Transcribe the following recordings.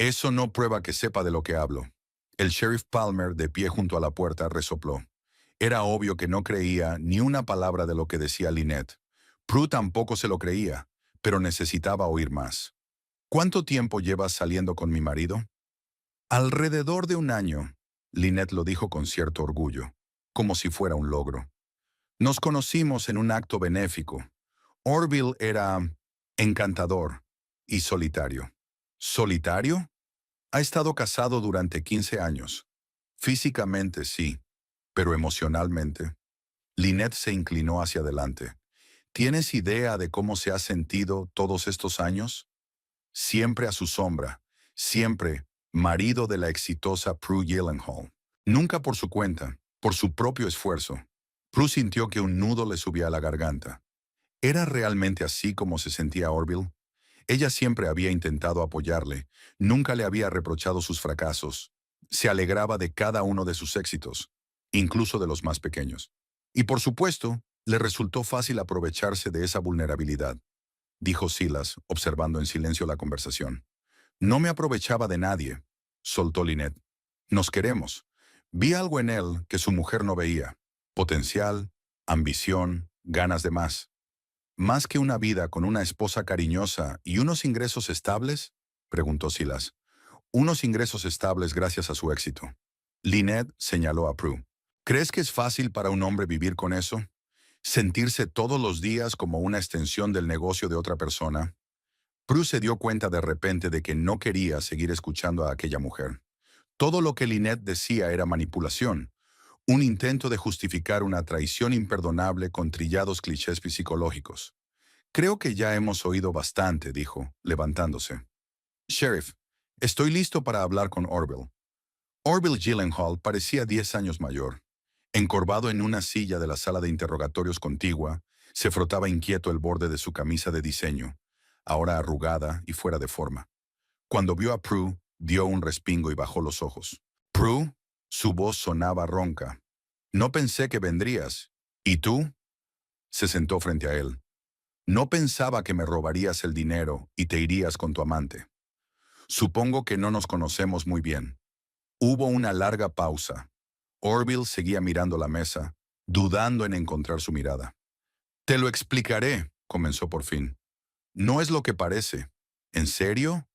Eso no prueba que sepa de lo que hablo. El sheriff Palmer, de pie junto a la puerta, resopló. Era obvio que no creía ni una palabra de lo que decía Lynette. Prue tampoco se lo creía, pero necesitaba oír más. ¿Cuánto tiempo llevas saliendo con mi marido? Alrededor de un año. Lynette lo dijo con cierto orgullo, como si fuera un logro. Nos conocimos en un acto benéfico. Orville era encantador y solitario. ¿Solitario? Ha estado casado durante 15 años. Físicamente sí, pero emocionalmente. Lynette se inclinó hacia adelante. ¿Tienes idea de cómo se ha sentido todos estos años? Siempre a su sombra, siempre marido de la exitosa Prue Gyllenhaal. Nunca por su cuenta, por su propio esfuerzo. Prue sintió que un nudo le subía a la garganta. ¿Era realmente así como se sentía Orville? Ella siempre había intentado apoyarle, nunca le había reprochado sus fracasos. Se alegraba de cada uno de sus éxitos, incluso de los más pequeños. Y por supuesto, le resultó fácil aprovecharse de esa vulnerabilidad, dijo Silas, observando en silencio la conversación. No me aprovechaba de nadie, soltó Lynette. Nos queremos. Vi algo en él que su mujer no veía. Potencial, ambición, ganas de más. ¿Más que una vida con una esposa cariñosa y unos ingresos estables? Preguntó Silas. Unos ingresos estables gracias a su éxito. Lynette señaló a Prue. ¿Crees que es fácil para un hombre vivir con eso? ¿Sentirse todos los días como una extensión del negocio de otra persona? Prue se dio cuenta de repente de que no quería seguir escuchando a aquella mujer. Todo lo que Lynette decía era manipulación, un intento de justificar una traición imperdonable con trillados clichés psicológicos. Creo que ya hemos oído bastante, dijo, levantándose. Sheriff, estoy listo para hablar con Orville. Orville Gyllenhaal parecía 10 años mayor. Encorvado en una silla de la sala de interrogatorios contigua, se frotaba inquieto el borde de su camisa de diseño, ahora arrugada y fuera de forma. Cuando vio a Prue, dio un respingo y bajó los ojos. Prue, su voz sonaba ronca. No pensé que vendrías. ¿Y tú? Se sentó frente a él. No pensaba que me robarías el dinero y te irías con tu amante. Supongo que no nos conocemos muy bien. Hubo una larga pausa. Orville seguía mirando la mesa, dudando en encontrar su mirada. Te lo explicaré, comenzó por fin. No es lo que parece. ¿En serio?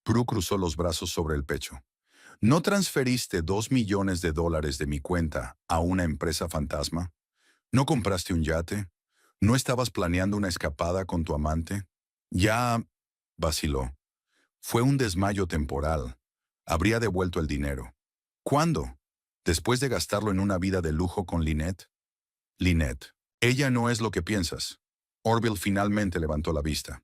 Prue cruzó los brazos sobre el pecho. ¿No transferiste $2 millones de mi cuenta a una empresa fantasma? ¿No compraste un yate? ¿No estabas planeando una escapada con tu amante? Ya, vaciló. Fue un desmayo temporal. Habría devuelto el dinero. ¿Cuándo? ¿Después de gastarlo en una vida de lujo con Lynette? Lynette, ella no es lo que piensas. Orville finalmente levantó la vista.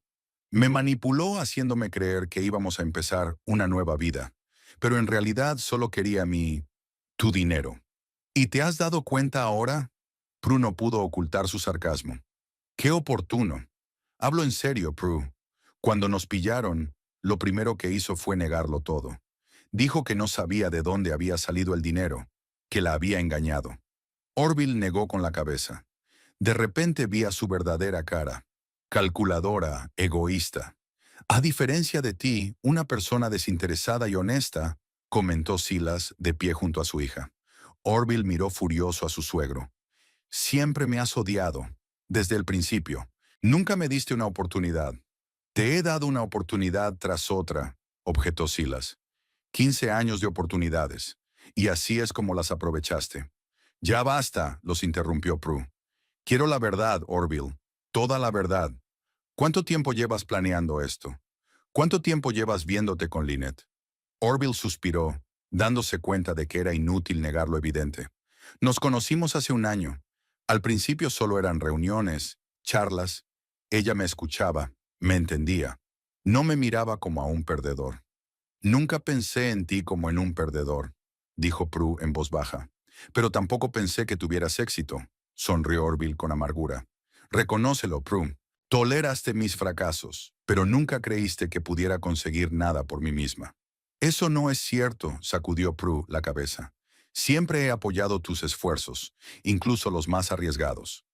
Me manipuló haciéndome creer que íbamos a empezar una nueva vida, pero en realidad solo quería tu dinero. ¿Y te has dado cuenta ahora? Prue no pudo ocultar su sarcasmo. ¡Qué oportuno! Hablo en serio, Prue. Cuando nos pillaron, lo primero que hizo fue negarlo todo. Dijo que no sabía de dónde había salido el dinero, que la había engañado. Orville negó con la cabeza. De repente vi a su verdadera cara. Calculadora, egoísta. A diferencia de ti, una persona desinteresada y honesta, comentó Silas de pie junto a su hija. Orville miró furioso a su suegro. Siempre me has odiado, desde el principio. Nunca me diste una oportunidad. Te he dado una oportunidad tras otra, objetó Silas. 15 años de oportunidades. Y así es como las aprovechaste. Ya basta, los interrumpió Prue. Quiero la verdad, Orville. Toda la verdad. ¿Cuánto tiempo llevas planeando esto? ¿Cuánto tiempo llevas viéndote con Lynette? Orville suspiró, dándose cuenta de que era inútil negar lo evidente. Nos conocimos hace un año. Al principio solo eran reuniones, charlas. Ella me escuchaba, me entendía. No me miraba como a un perdedor. Nunca pensé en ti como en un perdedor, dijo Prue en voz baja. Pero tampoco pensé que tuvieras éxito, sonrió Orville con amargura. Reconócelo, Prue. Toleraste mis fracasos, pero nunca creíste que pudiera conseguir nada por mí misma. Eso no es cierto, sacudió Prue la cabeza. Siempre he apoyado tus esfuerzos, incluso los más arriesgados.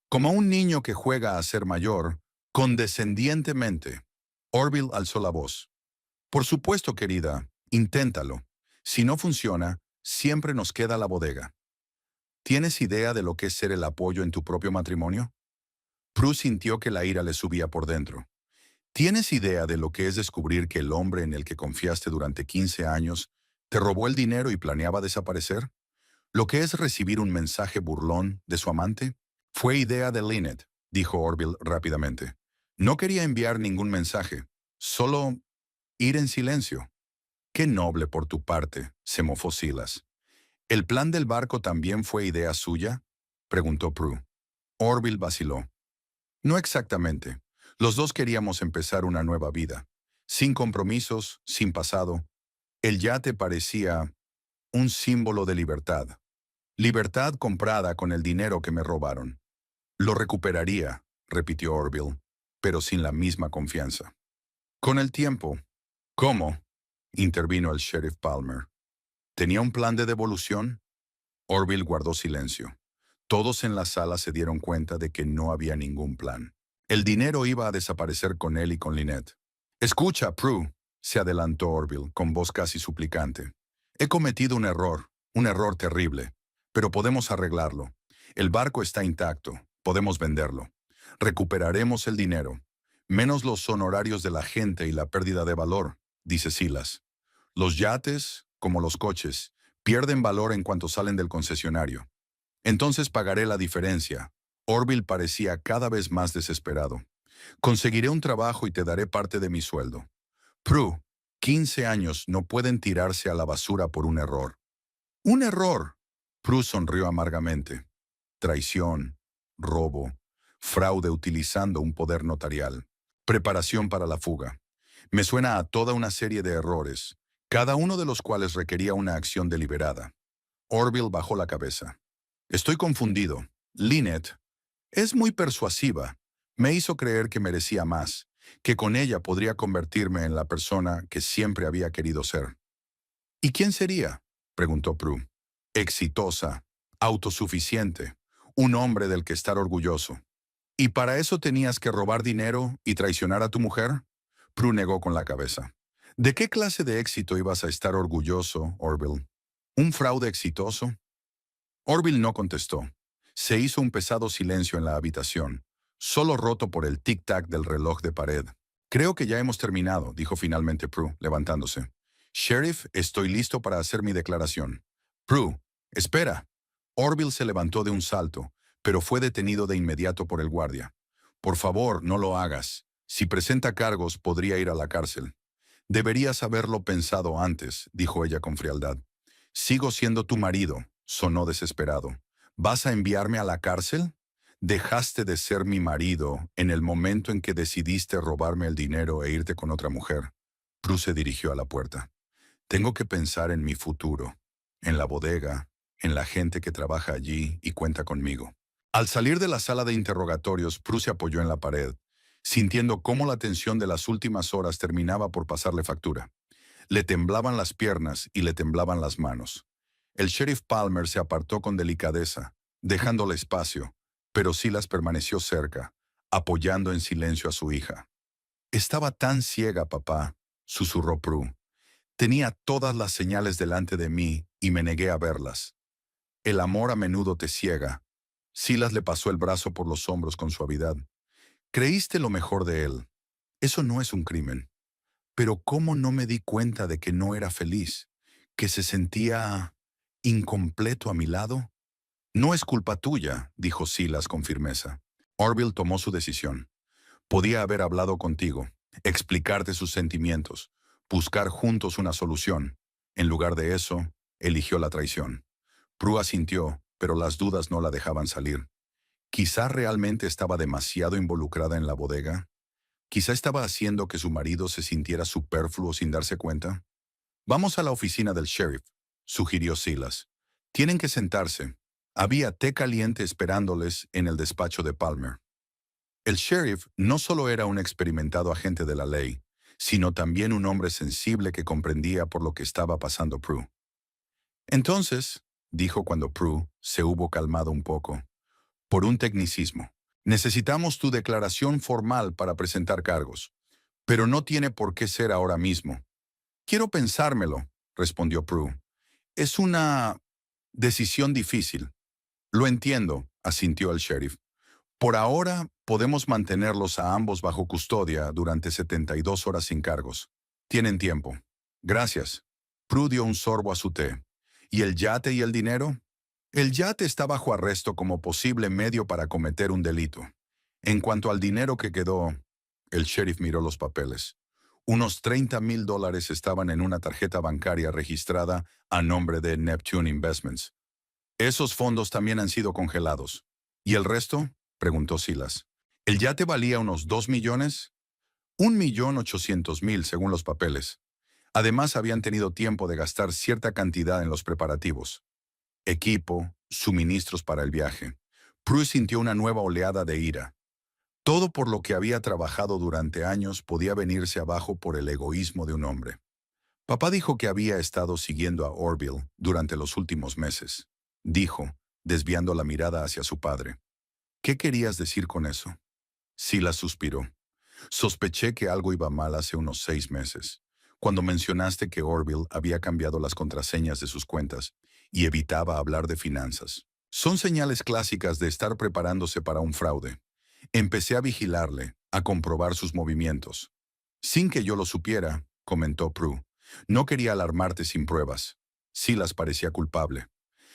Como un niño que juega a ser mayor, condescendientemente. Orville alzó la voz. Por supuesto, querida, inténtalo. Si no funciona, siempre nos queda la bodega. ¿Tienes idea de lo que es ser el apoyo en tu propio matrimonio? Prue sintió que la ira le subía por dentro. ¿Tienes idea de lo que es descubrir que el hombre en el que confiaste durante 15 años te robó el dinero y planeaba desaparecer? ¿Lo que es recibir un mensaje burlón de su amante? Fue idea de Lynette, dijo Orville rápidamente. No quería enviar ningún mensaje, solo ir en silencio. Qué noble por tu parte, se mofó Silas. ¿El plan del barco también fue idea suya?, preguntó Prue. Orville vaciló. No exactamente. Los dos queríamos empezar una nueva vida. Sin compromisos, sin pasado. El yate parecía un símbolo de libertad. Libertad comprada con el dinero que me robaron. Lo recuperaría, repitió Orville, pero sin la misma confianza. Con el tiempo. ¿Cómo?, intervino el sheriff Palmer. ¿Tenía un plan de devolución? Orville guardó silencio. Todos en la sala se dieron cuenta de que no había ningún plan. El dinero iba a desaparecer con él y con Lynette. Escucha, Prue, se adelantó Orville con voz casi suplicante. He cometido un error terrible, pero podemos arreglarlo. El barco está intacto, podemos venderlo. Recuperaremos el dinero, menos los honorarios de la gente y la pérdida de valor, dice Silas. Los yates, como los coches, pierden valor en cuanto salen del concesionario. Entonces pagaré la diferencia. Orville parecía cada vez más desesperado. Conseguiré un trabajo y te daré parte de mi sueldo. Prue, 15 años no pueden tirarse a la basura por un error. ¡Un error! Prue sonrió amargamente. Traición, robo, fraude utilizando un poder notarial, preparación para la fuga. Me suena a toda una serie de errores, cada uno de los cuales requería una acción deliberada. Orville bajó la cabeza. Estoy confundido. Lynette es muy persuasiva. Me hizo creer que merecía más, que con ella podría convertirme en la persona que siempre había querido ser. ¿Y quién sería?, preguntó Prue. Exitosa, autosuficiente, un hombre del que estar orgulloso. ¿Y para eso tenías que robar dinero y traicionar a tu mujer? Prue negó con la cabeza. ¿De qué clase de éxito ibas a estar orgulloso, Orville? ¿Un fraude exitoso? Orville no contestó. Se hizo un pesado silencio en la habitación, solo roto por el tic-tac del reloj de pared. Creo que ya hemos terminado, dijo finalmente Prue, levantándose. Sheriff, estoy listo para hacer mi declaración. Prue, espera. Orville se levantó de un salto, pero fue detenido de inmediato por el guardia. Por favor, no lo hagas. Si presenta cargos, podría ir a la cárcel. Deberías haberlo pensado antes, dijo ella con frialdad. Sigo siendo tu marido, sonó desesperado. ¿Vas a enviarme a la cárcel? Dejaste de ser mi marido en el momento en que decidiste robarme el dinero e irte con otra mujer. Prue se dirigió a la puerta. Tengo que pensar en mi futuro, en la bodega, en la gente que trabaja allí y cuenta conmigo. Al salir de la sala de interrogatorios, Prue se apoyó en la pared, sintiendo cómo la tensión de las últimas horas terminaba por pasarle factura. Le temblaban las piernas y le temblaban las manos. El sheriff Palmer se apartó con delicadeza, dejándole espacio, pero Silas permaneció cerca, apoyando en silencio a su hija. Estaba tan ciega, papá, susurró Prue. Tenía todas las señales delante de mí y me negué a verlas. El amor a menudo te ciega. Silas le pasó el brazo por los hombros con suavidad. Creíste lo mejor de él. Eso no es un crimen. Pero ¿cómo no me di cuenta de que no era feliz? ¿Que se sentía incompleto a mi lado? No es culpa tuya, dijo Silas con firmeza. Orville tomó su decisión. Podía haber hablado contigo, explicarte sus sentimientos, buscar juntos una solución. En lugar de eso, eligió la traición. Prue asintió, pero las dudas no la dejaban salir. Quizá realmente estaba demasiado involucrada en la bodega. Quizá estaba haciendo que su marido se sintiera superfluo sin darse cuenta. Vamos a la oficina del sheriff, sugirió Silas. Tienen que sentarse. Había té caliente esperándoles en el despacho de Palmer. El sheriff no solo era un experimentado agente de la ley, sino también un hombre sensible que comprendía por lo que estaba pasando Prue. Entonces, dijo cuando Prue se hubo calmado un poco, por un tecnicismo, necesitamos tu declaración formal para presentar cargos, pero no tiene por qué ser ahora mismo. Quiero pensármelo, respondió Prue. Es una decisión difícil. Lo entiendo, asintió el sheriff. Por ahora, podemos mantenerlos a ambos bajo custodia durante 72 horas sin cargos. Tienen tiempo. Gracias. Prue dio un sorbo a su té. ¿Y el yate y el dinero? El yate está bajo arresto como posible medio para cometer un delito. En cuanto al dinero que quedó, el sheriff miró los papeles. Unos $30,000 estaban en una tarjeta bancaria registrada a nombre de Neptune Investments. Esos fondos también han sido congelados. ¿Y el resto? Preguntó Silas. ¿El yate valía unos 2 millones? 1,800,000 según los papeles. Además, habían tenido tiempo de gastar cierta cantidad en los preparativos. Equipo, suministros para el viaje. Prue sintió una nueva oleada de ira. Todo por lo que había trabajado durante años podía venirse abajo por el egoísmo de un hombre. Papá dijo que había estado siguiendo a Orville durante los últimos meses. Dijo, desviando la mirada hacia su padre. ¿Qué querías decir con eso? Silas suspiró. Sospeché que algo iba mal hace unos 6 meses, cuando mencionaste que Orville había cambiado las contraseñas de sus cuentas y evitaba hablar de finanzas. Son señales clásicas de estar preparándose para un fraude. Empecé a vigilarle, a comprobar sus movimientos. Sin que yo lo supiera, comentó Prue. No quería alarmarte sin pruebas. Silas parecía culpable.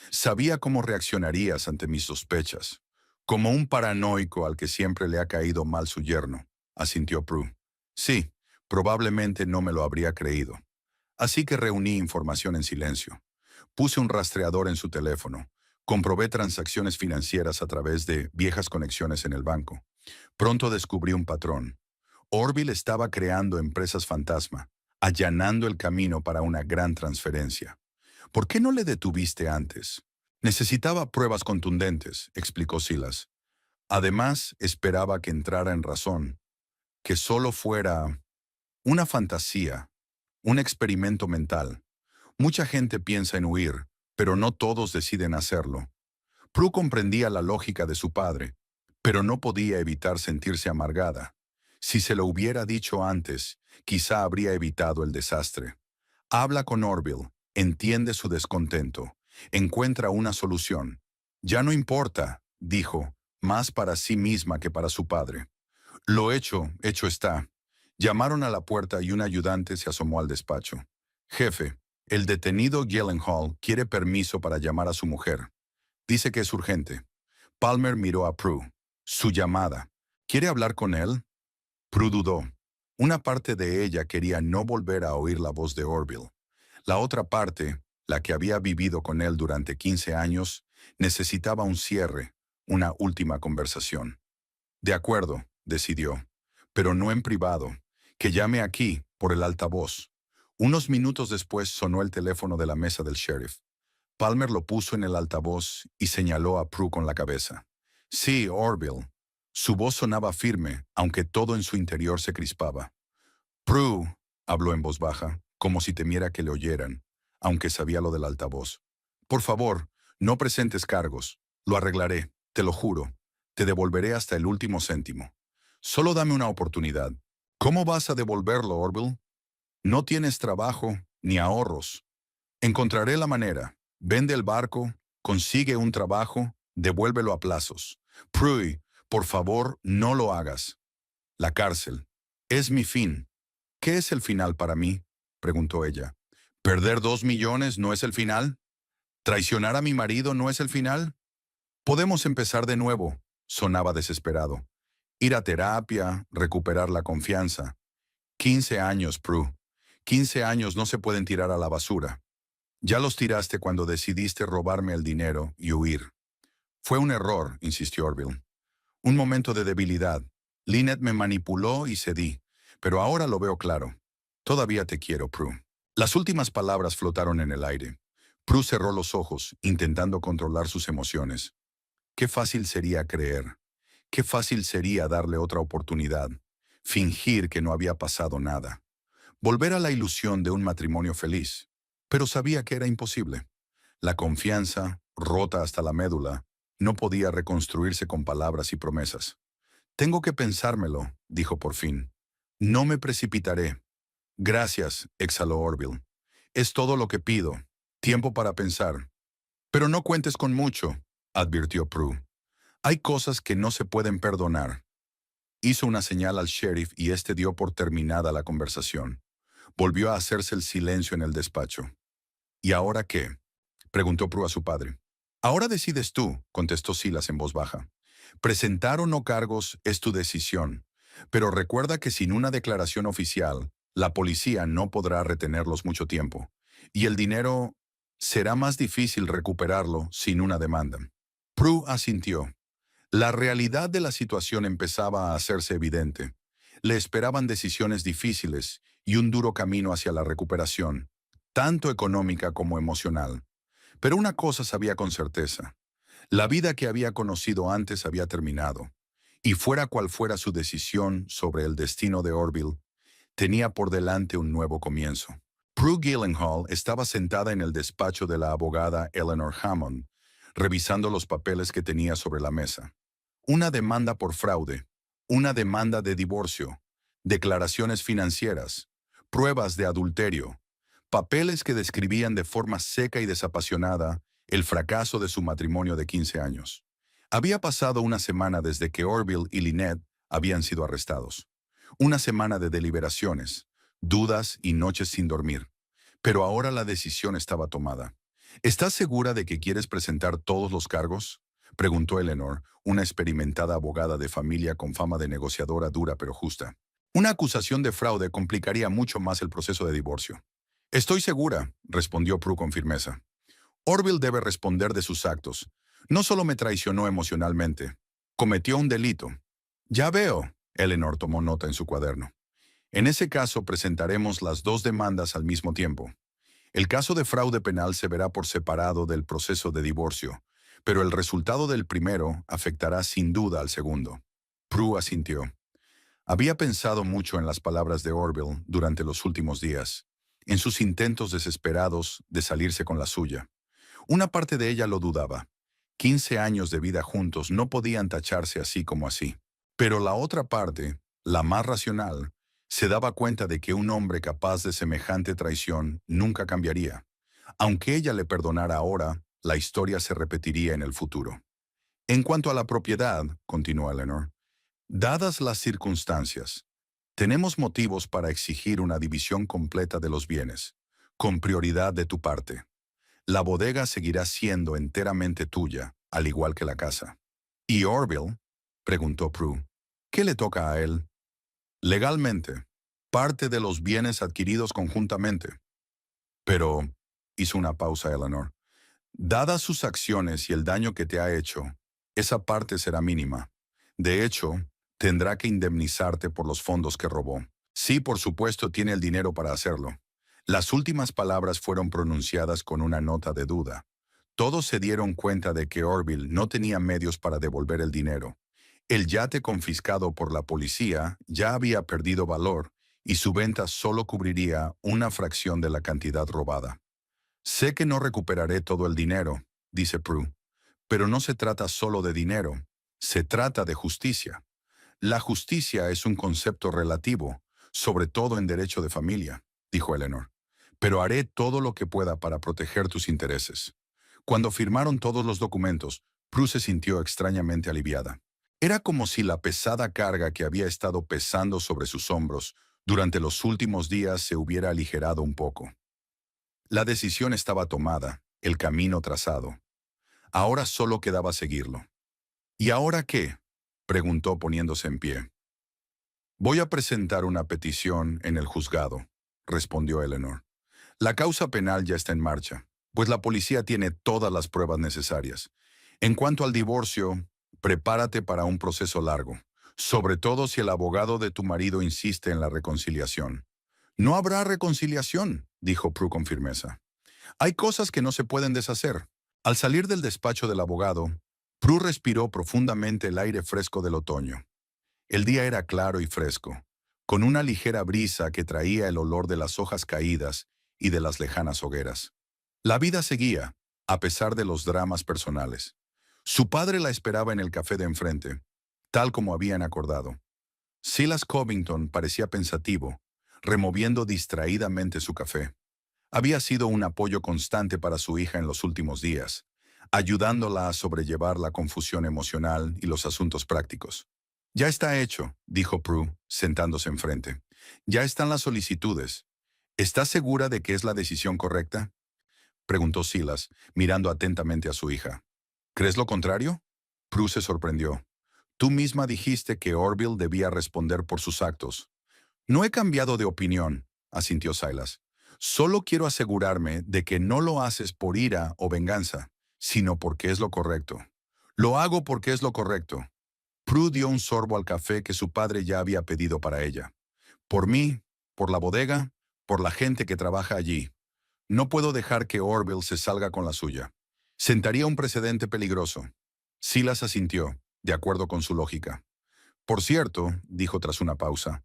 Sabía cómo reaccionarías ante mis sospechas. Como un paranoico al que siempre le ha caído mal su yerno, asintió Prue. Sí, probablemente no me lo habría creído. Así que reuní información en silencio. Puse un rastreador en su teléfono. Comprobé transacciones financieras a través de viejas conexiones en el banco. Pronto descubrí un patrón. Orville estaba creando empresas fantasma, allanando el camino para una gran transferencia. ¿Por qué no le detuviste antes? Necesitaba pruebas contundentes, explicó Silas. Además, esperaba que entrara en razón, que solo fuera una fantasía, un experimento mental. Mucha gente piensa en huir, pero no todos deciden hacerlo. Prue comprendía la lógica de su padre, pero no podía evitar sentirse amargada. Si se lo hubiera dicho antes, quizá habría evitado el desastre. Habla con Orville, entiende su descontento, encuentra una solución. Ya no importa, dijo, más para sí misma que para su padre. Lo hecho, hecho está. Llamaron a la puerta y un ayudante se asomó al despacho. Jefe, el detenido Gyllenhaal quiere permiso para llamar a su mujer. Dice que es urgente. Palmer miró a Prue. Su llamada. ¿Quiere hablar con él? Prue dudó. Una parte de ella quería no volver a oír la voz de Orville. La otra parte, la que había vivido con él durante 15 años, necesitaba un cierre, una última conversación. De acuerdo, decidió, pero no en privado. Que llame aquí, por el altavoz. Unos minutos después sonó el teléfono de la mesa del sheriff. Palmer lo puso en el altavoz y señaló a Prue con la cabeza. Sí, Orville. Su voz sonaba firme, aunque todo en su interior se crispaba. Prue, habló en voz baja, como si temiera que le oyeran, aunque sabía lo del altavoz. Por favor, no presentes cargos. Lo arreglaré, te lo juro. Te devolveré hasta el último céntimo. Solo dame una oportunidad. ¿Cómo vas a devolverlo, Orville? No tienes trabajo ni ahorros. Encontraré la manera. Vende el barco, consigue un trabajo, devuélvelo a plazos. Prue, por favor, no lo hagas. La cárcel. Es mi fin. ¿Qué es el final para mí? Preguntó ella. ¿Perder 2 millones no es el final? ¿Traicionar a mi marido no es el final? Podemos empezar de nuevo, sonaba desesperado. Ir a terapia, recuperar la confianza. 15 años, Prue. 15 años no se pueden tirar a la basura. Ya los tiraste cuando decidiste robarme el dinero y huir. Fue un error, insistió Orville. Un momento de debilidad. Lynette me manipuló y cedí, pero ahora lo veo claro. Todavía te quiero, Prue. Las últimas palabras flotaron en el aire. Prue cerró los ojos, intentando controlar sus emociones. Qué fácil sería creer. Qué fácil sería darle otra oportunidad. Fingir que no había pasado nada. Volver a la ilusión de un matrimonio feliz. Pero sabía que era imposible. La confianza, rota hasta la médula, no podía reconstruirse con palabras y promesas. Tengo que pensármelo, dijo por fin. No me precipitaré. Gracias, exhaló Orville. Es todo lo que pido. Tiempo para pensar. Pero no cuentes con mucho, advirtió Prue. Hay cosas que no se pueden perdonar. Hizo una señal al sheriff y éste dio por terminada la conversación. Volvió a hacerse el silencio en el despacho. ¿Y ahora qué?, preguntó Prue a su padre. Ahora decides tú, contestó Silas en voz baja. Presentar o no cargos es tu decisión, pero recuerda que sin una declaración oficial, la policía no podrá retenerlos mucho tiempo, y el dinero será más difícil recuperarlo sin una demanda. Prue asintió. La realidad de la situación empezaba a hacerse evidente. Le esperaban decisiones difíciles y un duro camino hacia la recuperación, tanto económica como emocional. Pero una cosa sabía con certeza. La vida que había conocido antes había terminado, y fuera cual fuera su decisión sobre el destino de Orville, tenía por delante un nuevo comienzo. Prue Gyllenhaal estaba sentada en el despacho de la abogada Eleanor Hammond, revisando los papeles que tenía sobre la mesa. Una demanda por fraude, una demanda de divorcio, declaraciones financieras, pruebas de adulterio, papeles que describían de forma seca y desapasionada el fracaso de su matrimonio de 15 años. Había pasado una semana desde que Orville y Lynette habían sido arrestados. Una semana de deliberaciones, dudas y noches sin dormir. Pero ahora la decisión estaba tomada. ¿Estás segura de que quieres presentar todos los cargos?, preguntó Eleanor, una experimentada abogada de familia con fama de negociadora dura pero justa. Una acusación de fraude complicaría mucho más el proceso de divorcio. Estoy segura, respondió Prue con firmeza. Orville debe responder de sus actos. No solo me traicionó emocionalmente, cometió un delito. Ya veo, Eleanor tomó nota en su cuaderno. En ese caso presentaremos las dos demandas al mismo tiempo. El caso de fraude penal se verá por separado del proceso de divorcio, pero el resultado del primero afectará sin duda al segundo. Prue asintió. Había pensado mucho en las palabras de Orville durante los últimos días, en sus intentos desesperados de salirse con la suya. Una parte de ella lo dudaba. 15 años de vida juntos no podían tacharse así como así. Pero la otra parte, la más racional, se daba cuenta de que un hombre capaz de semejante traición nunca cambiaría. Aunque ella le perdonara ahora, la historia se repetiría en el futuro. En cuanto a la propiedad, continuó Eleanor, dadas las circunstancias, tenemos motivos para exigir una división completa de los bienes, con prioridad de tu parte. La bodega seguirá siendo enteramente tuya, al igual que la casa. ¿Y Orville?, preguntó Prue. ¿Qué le toca a él? Legalmente, parte de los bienes adquiridos conjuntamente. Pero, hizo una pausa Eleanor, dadas sus acciones y el daño que te ha hecho, esa parte será mínima. De hecho, tendrá que indemnizarte por los fondos que robó. Sí, por supuesto, tiene el dinero para hacerlo. Las últimas palabras fueron pronunciadas con una nota de duda. Todos se dieron cuenta de que Orville no tenía medios para devolver el dinero. El yate confiscado por la policía ya había perdido valor y su venta solo cubriría una fracción de la cantidad robada. Sé que no recuperaré todo el dinero, dice Prue, pero no se trata solo de dinero, se trata de justicia. La justicia es un concepto relativo, sobre todo en derecho de familia, dijo Eleanor. Pero haré todo lo que pueda para proteger tus intereses. Cuando firmaron todos los documentos, Prue se sintió extrañamente aliviada. Era como si la pesada carga que había estado pesando sobre sus hombros durante los últimos días se hubiera aligerado un poco. La decisión estaba tomada, el camino trazado. Ahora solo quedaba seguirlo. ¿Y ahora qué?, preguntó poniéndose en pie. Voy a presentar una petición en el juzgado, respondió Eleanor. La causa penal ya está en marcha, pues la policía tiene todas las pruebas necesarias. En cuanto al divorcio, prepárate para un proceso largo, sobre todo si el abogado de tu marido insiste en la reconciliación. No habrá reconciliación, dijo Prue con firmeza. Hay cosas que no se pueden deshacer. Al salir del despacho del abogado, Prue respiró profundamente el aire fresco del otoño. El día era claro y fresco, con una ligera brisa que traía el olor de las hojas caídas y de las lejanas hogueras. La vida seguía, a pesar de los dramas personales. Su padre la esperaba en el café de enfrente, tal como habían acordado. Silas Covington parecía pensativo, removiendo distraídamente su café. Había sido un apoyo constante para su hija en los últimos días, ayudándola a sobrellevar la confusión emocional y los asuntos prácticos. Ya está hecho, dijo Prue, sentándose enfrente. Ya están las solicitudes. ¿Estás segura de que es la decisión correcta? Preguntó Silas, mirando atentamente a su hija. ¿Crees lo contrario? Prue se sorprendió. Tú misma dijiste que Orville debía responder por sus actos. No he cambiado de opinión, asintió Silas. Solo quiero asegurarme de que no lo haces por ira o venganza, sino porque es lo correcto. Lo hago porque es lo correcto. Prue dio un sorbo al café que su padre ya había pedido para ella. Por mí, por la bodega, por la gente que trabaja allí. No puedo dejar que Orville se salga con la suya. Sentaría un precedente peligroso. Silas asintió, de acuerdo con su lógica. Por cierto, dijo tras una pausa,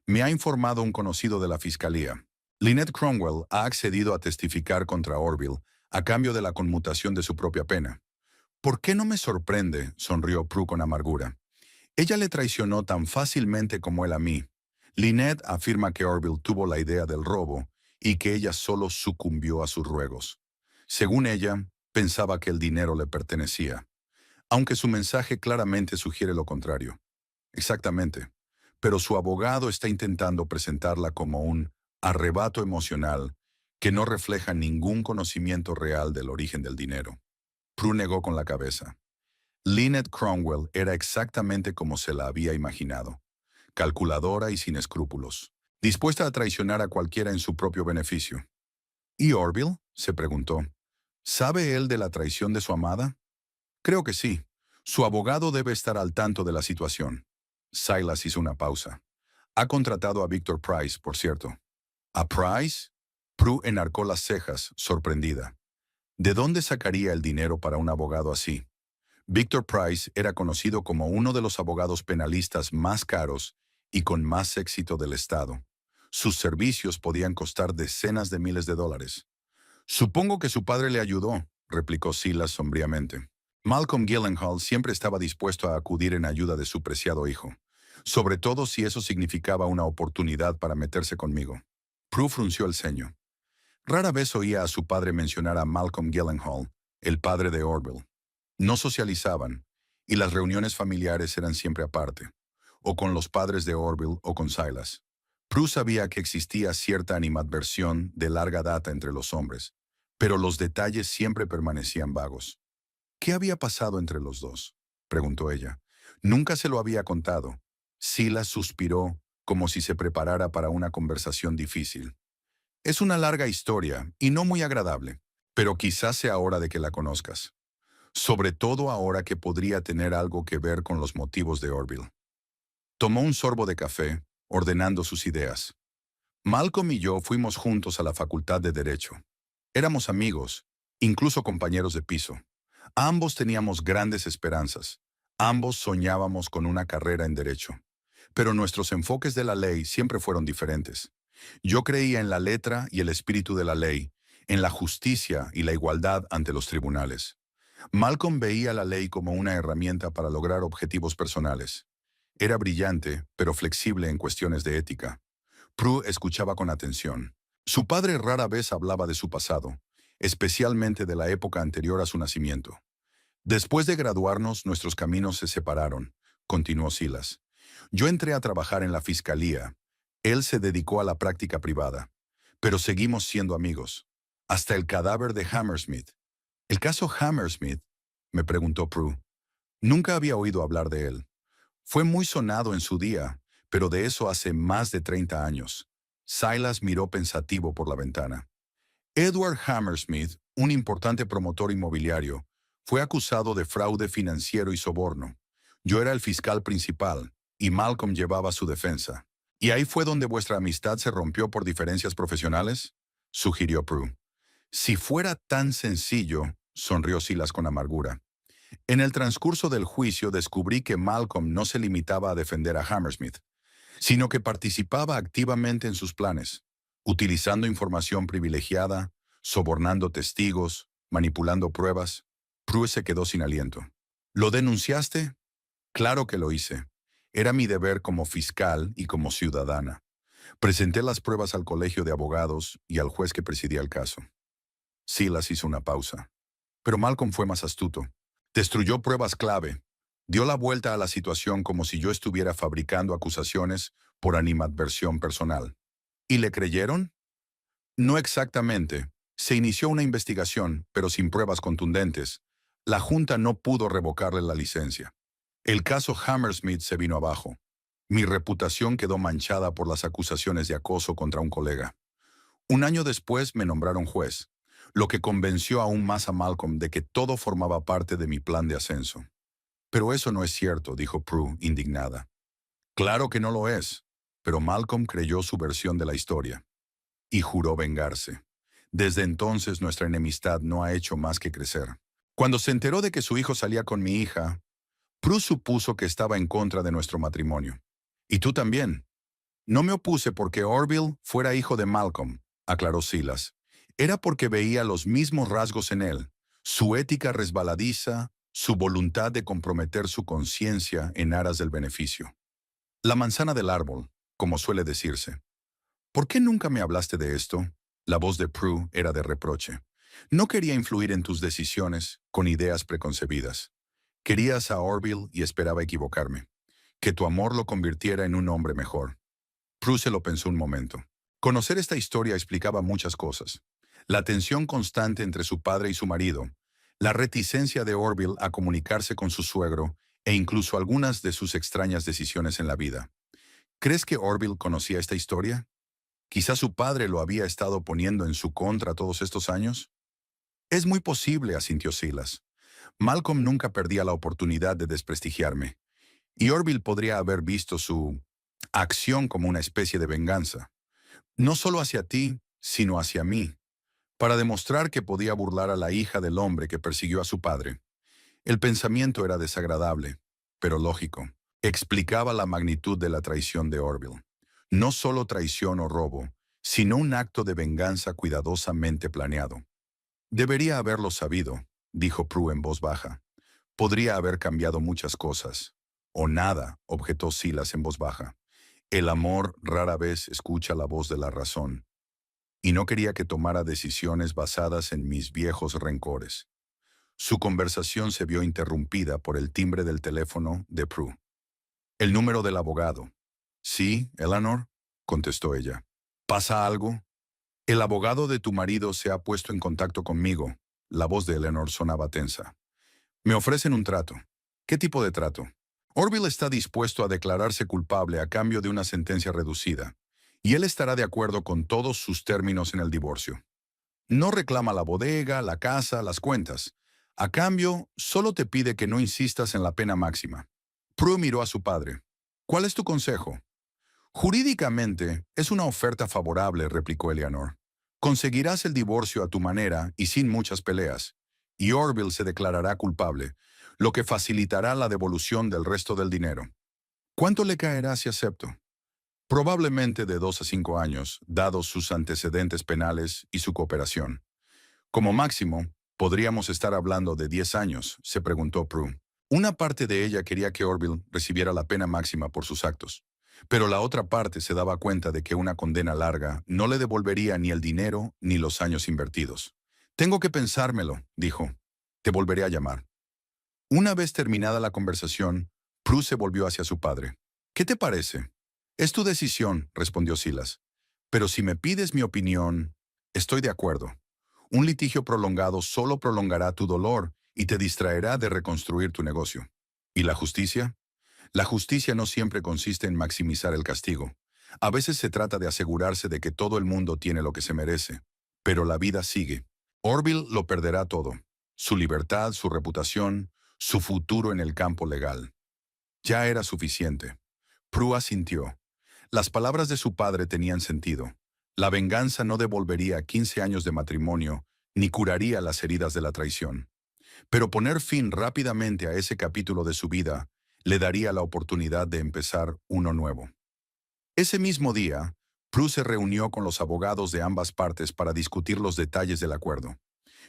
me ha informado un conocido de la fiscalía. Lynette Cromwell ha accedido a testificar contra Orville a cambio de la conmutación de su propia pena. ¿Por qué no me sorprende? Sonrió Prue con amargura. Ella le traicionó tan fácilmente como él a mí. Lynette afirma que Orville tuvo la idea del robo y que ella solo sucumbió a sus ruegos. Según ella, pensaba que el dinero le pertenecía, aunque su mensaje claramente sugiere lo contrario. Exactamente. Pero su abogado está intentando presentarla como un arrebato emocional que no refleja ningún conocimiento real del origen del dinero. Prue negó con la cabeza. Lynette Cromwell era exactamente como se la había imaginado, calculadora y sin escrúpulos, dispuesta a traicionar a cualquiera en su propio beneficio. ¿Y Orville? Se preguntó. ¿Sabe él de la traición de su amada? Creo que sí. Su abogado debe estar al tanto de la situación. Silas hizo una pausa. Ha contratado a Victor Price, por cierto. ¿A Price? Prue enarcó las cejas, sorprendida. ¿De dónde sacaría el dinero para un abogado así? Victor Price era conocido como uno de los abogados penalistas más caros y con más éxito del estado. Sus servicios podían costar decenas de miles de dólares. Supongo que su padre le ayudó, replicó Silas sombríamente. Malcolm Gyllenhaal siempre estaba dispuesto a acudir en ayuda de su preciado hijo, sobre todo si eso significaba una oportunidad para meterse conmigo. Prue frunció el ceño. Rara vez oía a su padre mencionar a Malcolm Gyllenhaal, el padre de Orville. No socializaban, y las reuniones familiares eran siempre aparte, o con los padres de Orville o con Silas. Prue sabía que existía cierta animadversión de larga data entre los hombres, pero los detalles siempre permanecían vagos. ¿Qué había pasado entre los dos? Preguntó ella. Nunca se lo había contado. Silas suspiró, como si se preparara para una conversación difícil. Es una larga historia, y no muy agradable, pero quizás sea hora de que la conozcas. Sobre todo ahora que podría tener algo que ver con los motivos de Orville. Tomó un sorbo de café, ordenando sus ideas. Malcolm y yo fuimos juntos a la Facultad de Derecho. Éramos amigos, incluso compañeros de piso. Ambos teníamos grandes esperanzas. Ambos soñábamos con una carrera en Derecho. Pero nuestros enfoques de la ley siempre fueron diferentes. Yo creía en la letra y el espíritu de la ley, en la justicia y la igualdad ante los tribunales. Malcolm veía la ley como una herramienta para lograr objetivos personales. Era brillante, pero flexible en cuestiones de ética. Prue escuchaba con atención. Su padre rara vez hablaba de su pasado, especialmente de la época anterior a su nacimiento. Después de graduarnos, nuestros caminos se separaron, continuó Silas. Yo entré a trabajar en la fiscalía. Él se dedicó a la práctica privada. Pero seguimos siendo amigos. Hasta el cadáver de Hammersmith. ¿El caso Hammersmith? Me preguntó Prue. Nunca había oído hablar de él. Fue muy sonado en su día, pero de eso hace más de 30 años. Silas miró pensativo por la ventana. Edward Hammersmith, un importante promotor inmobiliario, fue acusado de fraude financiero y soborno. Yo era el fiscal principal, y Malcolm llevaba su defensa. ¿Y ahí fue donde vuestra amistad se rompió por diferencias profesionales? Sugirió Prue. Si fuera tan sencillo, sonrió Silas con amargura. En el transcurso del juicio descubrí que Malcolm no se limitaba a defender a Hammersmith, sino que participaba activamente en sus planes, utilizando información privilegiada, sobornando testigos, manipulando pruebas. Prue se quedó sin aliento. ¿Lo denunciaste? Claro que lo hice. Era mi deber como fiscal y como ciudadana. Presenté las pruebas al colegio de abogados y al juez que presidía el caso. Silas hizo una pausa. Pero Malcolm fue más astuto. Destruyó pruebas clave. Dio la vuelta a la situación como si yo estuviera fabricando acusaciones por animadversión personal. ¿Y le creyeron? No exactamente. Se inició una investigación, pero sin pruebas contundentes. La Junta no pudo revocarle la licencia. El caso Hammersmith se vino abajo. Mi reputación quedó manchada por las acusaciones de acoso contra un colega. Un año después me nombraron juez, lo que convenció aún más a Malcolm de que todo formaba parte de mi plan de ascenso. Pero eso no es cierto, dijo Prue, indignada. Claro que no lo es, pero Malcolm creyó su versión de la historia y juró vengarse. Desde entonces nuestra enemistad no ha hecho más que crecer. Cuando se enteró de que su hijo salía con mi hija, Prue supuso que estaba en contra de nuestro matrimonio. Y tú también. No me opuse porque Orville fuera hijo de Malcolm, aclaró Silas. Era porque veía los mismos rasgos en él, su ética resbaladiza, su voluntad de comprometer su conciencia en aras del beneficio. La manzana del árbol, como suele decirse. ¿Por qué nunca me hablaste de esto? La voz de Prue era de reproche. No quería influir en tus decisiones con ideas preconcebidas. Querías a Orville y esperaba equivocarme. Que tu amor lo convirtiera en un hombre mejor. Prue se lo pensó un momento. Conocer esta historia explicaba muchas cosas. La tensión constante entre su padre y su marido, la reticencia de Orville a comunicarse con su suegro e incluso algunas de sus extrañas decisiones en la vida. ¿Crees que Orville conocía esta historia? ¿Quizá su padre lo había estado poniendo en su contra todos estos años? Es muy posible, asintió Silas. Malcolm nunca perdía la oportunidad de desprestigiarme, y Orville podría haber visto su acción como una especie de venganza, no solo hacia ti, sino hacia mí, para demostrar que podía burlar a la hija del hombre que persiguió a su padre. El pensamiento era desagradable, pero lógico. Explicaba la magnitud de la traición de Orville. No solo traición o robo, sino un acto de venganza cuidadosamente planeado. Debería haberlo sabido, dijo Prue en voz baja. Podría haber cambiado muchas cosas. O nada, objetó Silas en voz baja. El amor rara vez escucha la voz de la razón. Y no quería que tomara decisiones basadas en mis viejos rencores. Su conversación se vio interrumpida por el timbre del teléfono de Prue. El número del abogado. Sí, Eleanor, contestó ella. ¿Pasa algo? El abogado de tu marido se ha puesto en contacto conmigo. La voz de Eleanor sonaba tensa. Me ofrecen un trato. ¿Qué tipo de trato? Orville está dispuesto a declararse culpable a cambio de una sentencia reducida, y él estará de acuerdo con todos sus términos en el divorcio. No reclama la bodega, la casa, las cuentas. A cambio, solo te pide que no insistas en la pena máxima. Prue miró a su padre. ¿Cuál es tu consejo? Jurídicamente, es una oferta favorable, replicó Eleanor. Conseguirás el divorcio a tu manera y sin muchas peleas, y Orville se declarará culpable, lo que facilitará la devolución del resto del dinero. ¿Cuánto le caerá si acepto? Probablemente de 2 a 5 años, dados sus antecedentes penales y su cooperación. Como máximo, podríamos estar hablando de 10 años, se preguntó Prue. Una parte de ella quería que Orville recibiera la pena máxima por sus actos, pero la otra parte se daba cuenta de que una condena larga no le devolvería ni el dinero ni los años invertidos. Tengo que pensármelo, dijo. Te volveré a llamar. Una vez terminada la conversación, Prue se volvió hacia su padre. ¿Qué te parece? Es tu decisión, respondió Silas. Pero si me pides mi opinión, estoy de acuerdo. Un litigio prolongado solo prolongará tu dolor y te distraerá de reconstruir tu negocio. ¿Y la justicia? La justicia no siempre consiste en maximizar el castigo. A veces se trata de asegurarse de que todo el mundo tiene lo que se merece. Pero la vida sigue. Orville lo perderá todo. Su libertad, su reputación, su futuro en el campo legal. Ya era suficiente. Prue asintió. Las palabras de su padre tenían sentido. La venganza no devolvería 15 años de matrimonio, ni curaría las heridas de la traición. Pero poner fin rápidamente a ese capítulo de su vida le daría la oportunidad de empezar uno nuevo. Ese mismo día, Prue se reunió con los abogados de ambas partes para discutir los detalles del acuerdo.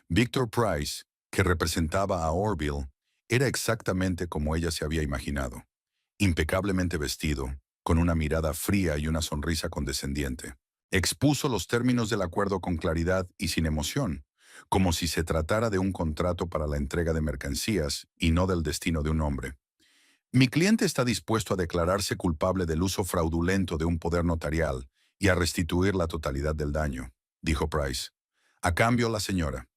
Victor Price, que representaba a Orville, era exactamente como ella se había imaginado. Impecablemente vestido, con una mirada fría y una sonrisa condescendiente. Expuso los términos del acuerdo con claridad y sin emoción, como si se tratara de un contrato para la entrega de mercancías y no del destino de un hombre. Mi cliente está dispuesto a declararse culpable del uso fraudulento de un poder notarial y a restituir la totalidad del daño, dijo Price. A cambio, la señora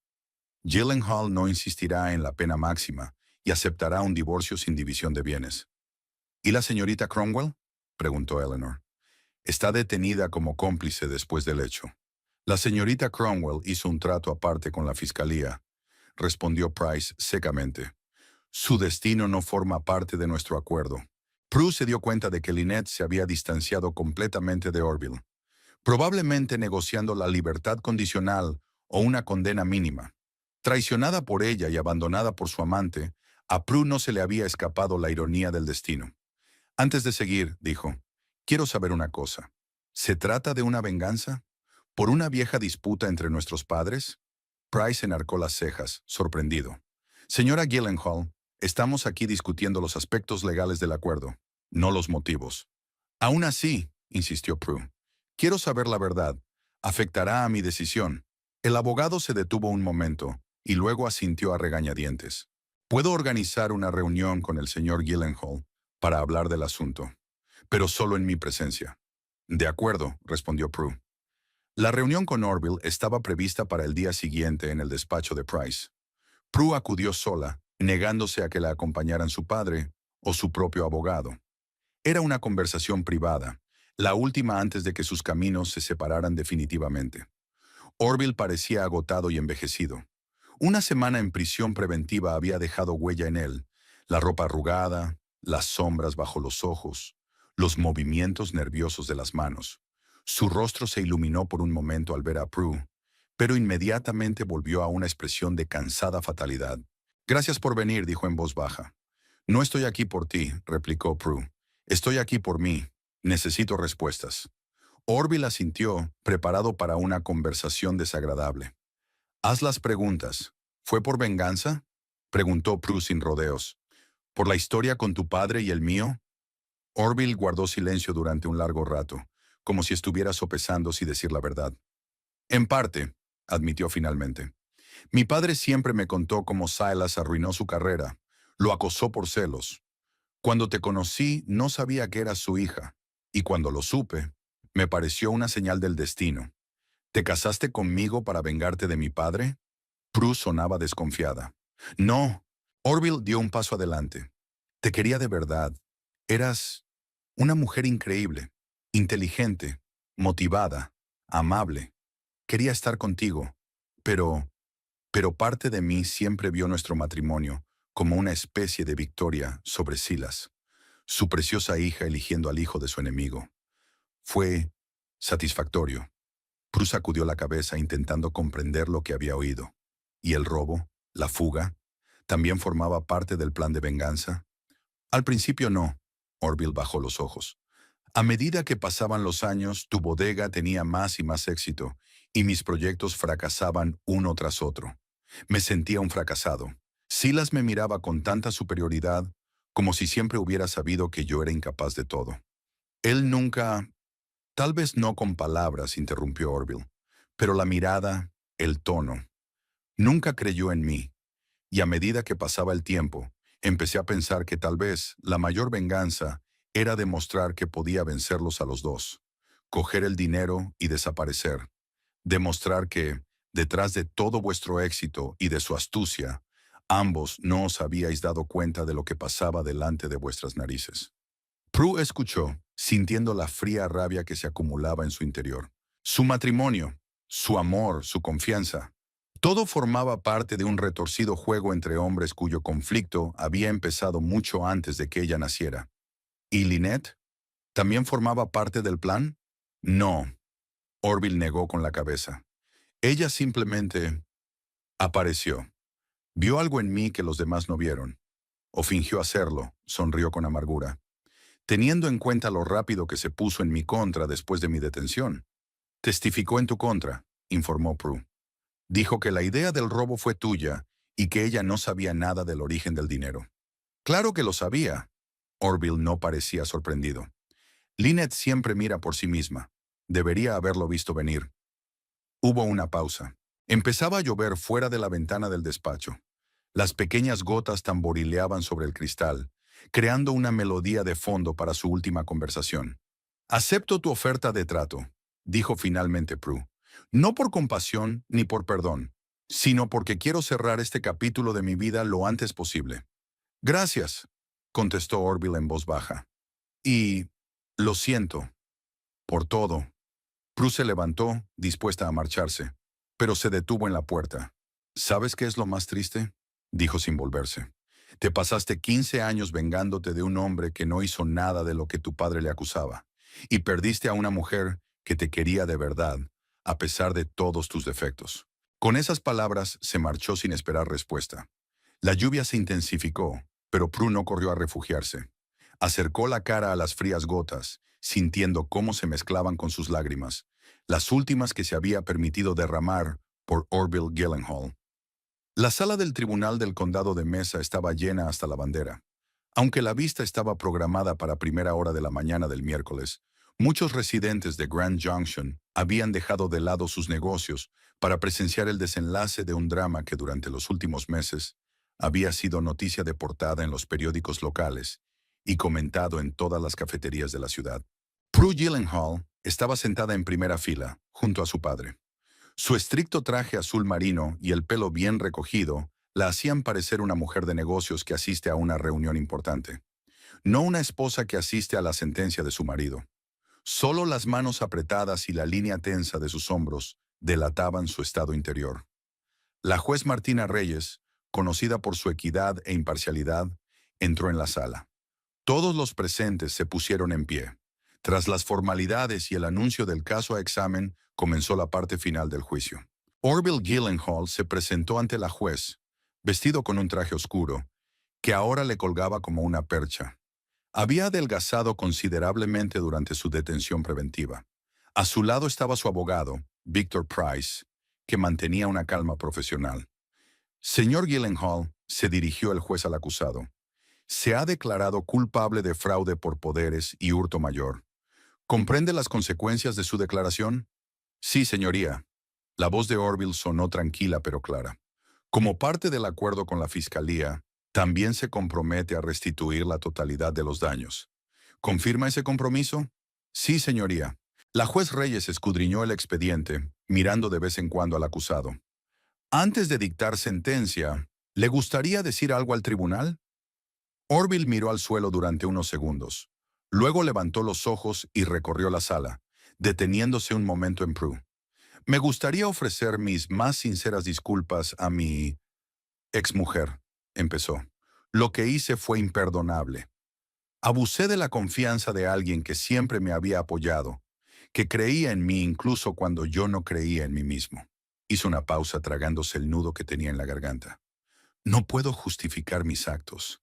Gyllenhaal no insistirá en la pena máxima y aceptará un divorcio sin división de bienes. ¿Y la señorita Cromwell?, preguntó Eleanor. Está detenida como cómplice después del hecho. La señorita Cromwell hizo un trato aparte con la fiscalía, respondió Price secamente. Su destino no forma parte de nuestro acuerdo. Prue se dio cuenta de que Lynette se había distanciado completamente de Orville, probablemente negociando la libertad condicional o una condena mínima. Traicionada por ella y abandonada por su amante, a Prue no se le había escapado la ironía del destino. Antes de seguir, dijo, quiero saber una cosa. ¿Se trata de una venganza? ¿Por una vieja disputa entre nuestros padres? Price enarcó las cejas, sorprendido. Señora Gyllenhaal, estamos aquí discutiendo los aspectos legales del acuerdo, no los motivos. Aún así, insistió Prue, quiero saber la verdad. Afectará a mi decisión. El abogado se detuvo un momento y luego asintió a regañadientes. Puedo organizar una reunión con el señor Gyllenhaal para hablar del asunto, pero solo en mi presencia. De acuerdo, respondió Prue. La reunión con Orville estaba prevista para el día siguiente en el despacho de Price. Prue acudió sola, negándose a que la acompañaran su padre o su propio abogado. Era una conversación privada, la última antes de que sus caminos se separaran definitivamente. Orville parecía agotado y envejecido. Una semana en prisión preventiva había dejado huella en él, la ropa arrugada, las sombras bajo los ojos, los movimientos nerviosos de las manos. Su rostro se iluminó por un momento al ver a Prue, pero inmediatamente volvió a una expresión de cansada fatalidad. Gracias por venir, dijo en voz baja. No estoy aquí por ti, replicó Prue. Estoy aquí por mí. Necesito respuestas. Orville asintió, preparado para una conversación desagradable. Haz las preguntas. ¿Fue por venganza?, preguntó Prue sin rodeos. ¿Por la historia con tu padre y el mío? Orville guardó silencio durante un largo rato, como si estuviera sopesando si decir la verdad. En parte, admitió finalmente. Mi padre siempre me contó cómo Silas arruinó su carrera. Lo acosó por celos. Cuando te conocí, no sabía que eras su hija, y cuando lo supe, me pareció una señal del destino. ¿Te casaste conmigo para vengarte de mi padre? Prue sonaba desconfiada. No. Orville dio un paso adelante. Te quería de verdad. Eras una mujer increíble, inteligente, motivada, amable. Quería estar contigo, pero parte de mí siempre vio nuestro matrimonio como una especie de victoria sobre Silas, su preciosa hija eligiendo al hijo de su enemigo. Fue satisfactorio. Prue sacudió la cabeza intentando comprender lo que había oído. ¿Y el robo, la fuga, también formaba parte del plan de venganza? Al principio no. Orville bajó los ojos. A medida que pasaban los años, tu bodega tenía más y más éxito, y mis proyectos fracasaban uno tras otro. Me sentía un fracasado. Silas me miraba con tanta superioridad, como si siempre hubiera sabido que yo era incapaz de todo. Él nunca, tal vez no con palabras, interrumpió Orville, pero la mirada, el tono, nunca creyó en mí. Y a medida que pasaba el tiempo, empecé a pensar que tal vez la mayor venganza era demostrar que podía vencerlos a los dos, coger el dinero y desaparecer, demostrar que, detrás de todo vuestro éxito y de su astucia, ambos no os habíais dado cuenta de lo que pasaba delante de vuestras narices. Prue escuchó, sintiendo la fría rabia que se acumulaba en su interior. Su matrimonio, su amor, su confianza, todo formaba parte de un retorcido juego entre hombres cuyo conflicto había empezado mucho antes de que ella naciera. ¿Y Lynette? ¿También formaba parte del plan? No. Orville negó con la cabeza. Ella simplemente apareció. Vio algo en mí que los demás no vieron. O fingió hacerlo, sonrió con amargura, teniendo en cuenta lo rápido que se puso en mi contra después de mi detención. Testificó en tu contra, informó Prue. Dijo que la idea del robo fue tuya y que ella no sabía nada del origen del dinero. Claro que lo sabía. Orville no parecía sorprendido. Lynette siempre mira por sí misma. Debería haberlo visto venir. Hubo una pausa. Empezaba a llover fuera de la ventana del despacho. Las pequeñas gotas tamborileaban sobre el cristal, creando una melodía de fondo para su última conversación. Acepto tu oferta de trato, dijo finalmente Prue. No por compasión ni por perdón, sino porque quiero cerrar este capítulo de mi vida lo antes posible. Gracias, contestó Orville en voz baja. Y lo siento, por todo. Prue se levantó, dispuesta a marcharse, pero se detuvo en la puerta. ¿Sabes qué es lo más triste?, dijo sin volverse. Te pasaste 15 años vengándote de un hombre que no hizo nada de lo que tu padre le acusaba, y perdiste a una mujer que te quería de verdad, a pesar de todos tus defectos. Con esas palabras se marchó sin esperar respuesta. La lluvia se intensificó, pero Prue no corrió a refugiarse. Acercó la cara a las frías gotas, sintiendo cómo se mezclaban con sus lágrimas, las últimas que se había permitido derramar por Orville Gyllenhaal. La sala del tribunal del condado de Mesa estaba llena hasta la bandera. Aunque la vista estaba programada para primera hora de la mañana del miércoles, muchos residentes de Grand Junction habían dejado de lado sus negocios para presenciar el desenlace de un drama que durante los últimos meses había sido noticia de portada en los periódicos locales y comentado en todas las cafeterías de la ciudad. Prue Gyllenhaal estaba sentada en primera fila, junto a su padre. Su estricto traje azul marino y el pelo bien recogido la hacían parecer una mujer de negocios que asiste a una reunión importante, no una esposa que asiste a la sentencia de su marido. Solo las manos apretadas y la línea tensa de sus hombros delataban su estado interior. La juez Martina Reyes, conocida por su equidad e imparcialidad, entró en la sala. Todos los presentes se pusieron en pie. Tras las formalidades y el anuncio del caso a examen, comenzó la parte final del juicio. Orville Gyllenhaal se presentó ante la juez, vestido con un traje oscuro, que ahora le colgaba como una percha. Había adelgazado considerablemente durante su detención preventiva. A su lado estaba su abogado, Victor Price, que mantenía una calma profesional. Señor Gyllenhaal, se dirigió el juez al acusado. Se ha declarado culpable de fraude por poderes y hurto mayor. ¿Comprende las consecuencias de su declaración? Sí, señoría. La voz de Orville sonó tranquila pero clara. Como parte del acuerdo con la Fiscalía, también se compromete a restituir la totalidad de los daños. ¿Confirma ese compromiso? Sí, señoría. La juez Reyes escudriñó el expediente, mirando de vez en cuando al acusado. Antes de dictar sentencia, ¿le gustaría decir algo al tribunal? Orville miró al suelo durante unos segundos. Luego levantó los ojos y recorrió la sala, deteniéndose un momento en Prue. Me gustaría ofrecer mis más sinceras disculpas a mi exmujer, empezó. Lo que hice fue imperdonable. Abusé de la confianza de alguien que siempre me había apoyado, que creía en mí incluso cuando yo no creía en mí mismo. Hizo una pausa tragándose el nudo que tenía en la garganta. No puedo justificar mis actos.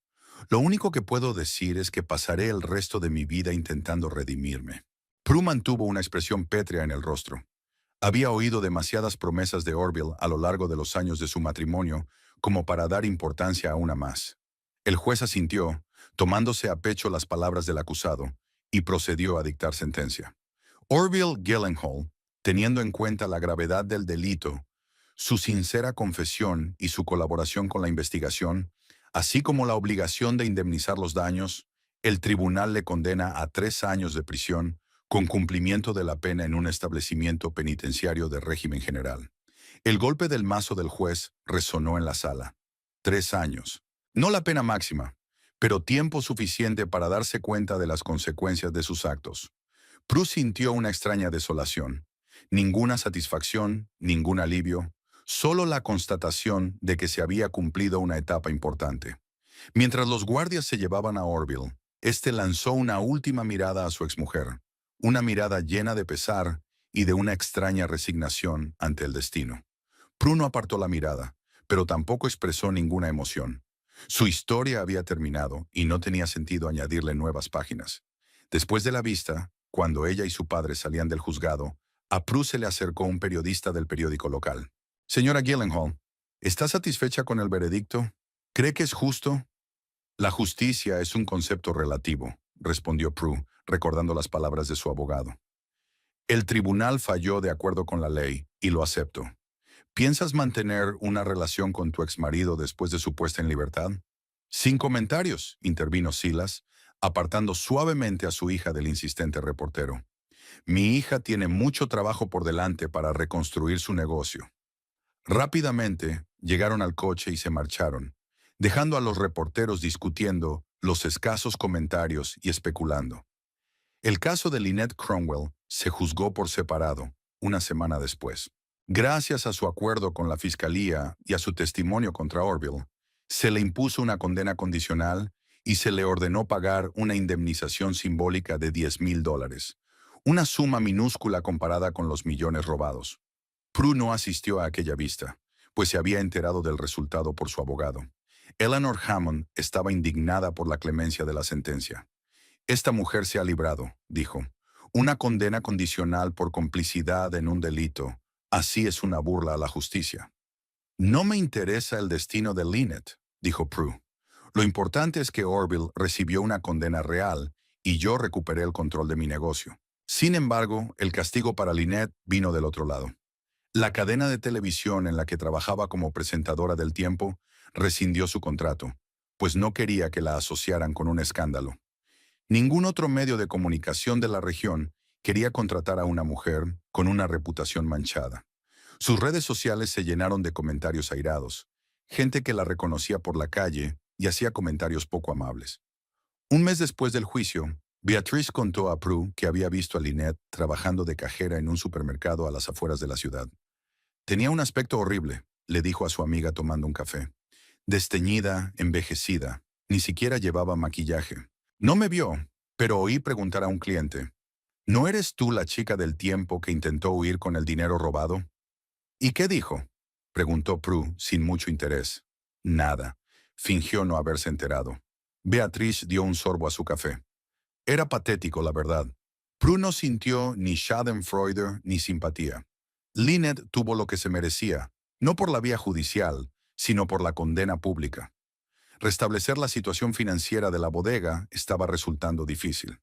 Lo único que puedo decir es que pasaré el resto de mi vida intentando redimirme. Prue mantuvo una expresión pétrea en el rostro. Había oído demasiadas promesas de Orville a lo largo de los años de su matrimonio como para dar importancia a una más. El juez asintió, tomándose a pecho las palabras del acusado, y procedió a dictar sentencia. Orville Gyllenhaal, teniendo en cuenta la gravedad del delito, su sincera confesión y su colaboración con la investigación, así como la obligación de indemnizar los daños, el tribunal le condena a 3 años de prisión con cumplimiento de la pena en un establecimiento penitenciario de régimen general. El golpe del mazo del juez resonó en la sala. 3 años. No la pena máxima, pero tiempo suficiente para darse cuenta de las consecuencias de sus actos. Prue sintió una extraña desolación. Ninguna satisfacción, ningún alivio, solo la constatación de que se había cumplido una etapa importante. Mientras los guardias se llevaban a Orville, este lanzó una última mirada a su exmujer, una mirada llena de pesar y de una extraña resignación ante el destino. Prue no apartó la mirada, pero tampoco expresó ninguna emoción. Su historia había terminado y no tenía sentido añadirle nuevas páginas. Después de la vista, cuando ella y su padre salían del juzgado, a Prue se le acercó un periodista del periódico local. Señora Gyllenhaal, ¿está satisfecha con el veredicto? ¿Cree que es justo? La justicia es un concepto relativo, respondió Prue, recordando las palabras de su abogado. El tribunal falló de acuerdo con la ley, y lo acepto. ¿Piensas mantener una relación con tu exmarido después de su puesta en libertad? Sin comentarios, intervino Silas, apartando suavemente a su hija del insistente reportero. Mi hija tiene mucho trabajo por delante para reconstruir su negocio. Rápidamente llegaron al coche y se marcharon, dejando a los reporteros discutiendo los escasos comentarios y especulando. El caso de Lynette Cromwell se juzgó por separado, una semana después. Gracias a su acuerdo con la fiscalía y a su testimonio contra Orville, se le impuso una condena condicional y se le ordenó pagar una indemnización simbólica de $10,000, una suma minúscula comparada con los millones robados. Prue no asistió a aquella vista, pues se había enterado del resultado por su abogado. Eleanor Hammond estaba indignada por la clemencia de la sentencia. Esta mujer se ha librado, dijo. Una condena condicional por complicidad en un delito. Así es una burla a la justicia. No me interesa el destino de Lynette, dijo Prue. Lo importante es que Orville recibió una condena real y yo recuperé el control de mi negocio. Sin embargo, el castigo para Lynette vino del otro lado. La cadena de televisión en la que trabajaba como presentadora del Tiempo rescindió su contrato, pues no quería que la asociaran con un escándalo. Ningún otro medio de comunicación de la región quería contratar a una mujer con una reputación manchada. Sus redes sociales se llenaron de comentarios airados, gente que la reconocía por la calle y hacía comentarios poco amables. Un mes después del juicio, Beatrice contó a Prue que había visto a Lynette trabajando de cajera en un supermercado a las afueras de la ciudad. Tenía un aspecto horrible, le dijo a su amiga tomando un café. Desteñida, envejecida, ni siquiera llevaba maquillaje. No me vio, pero oí preguntar a un cliente, ¿no eres tú la chica del Tiempo que intentó huir con el dinero robado? ¿Y qué dijo? Preguntó Prue sin mucho interés. Nada. Fingió no haberse enterado. Beatriz dio un sorbo a su café. Era patético, la verdad. Prue no sintió ni schadenfreude ni simpatía. Lynette tuvo lo que se merecía, no por la vía judicial, sino por la condena pública. Restablecer la situación financiera de la bodega estaba resultando difícil.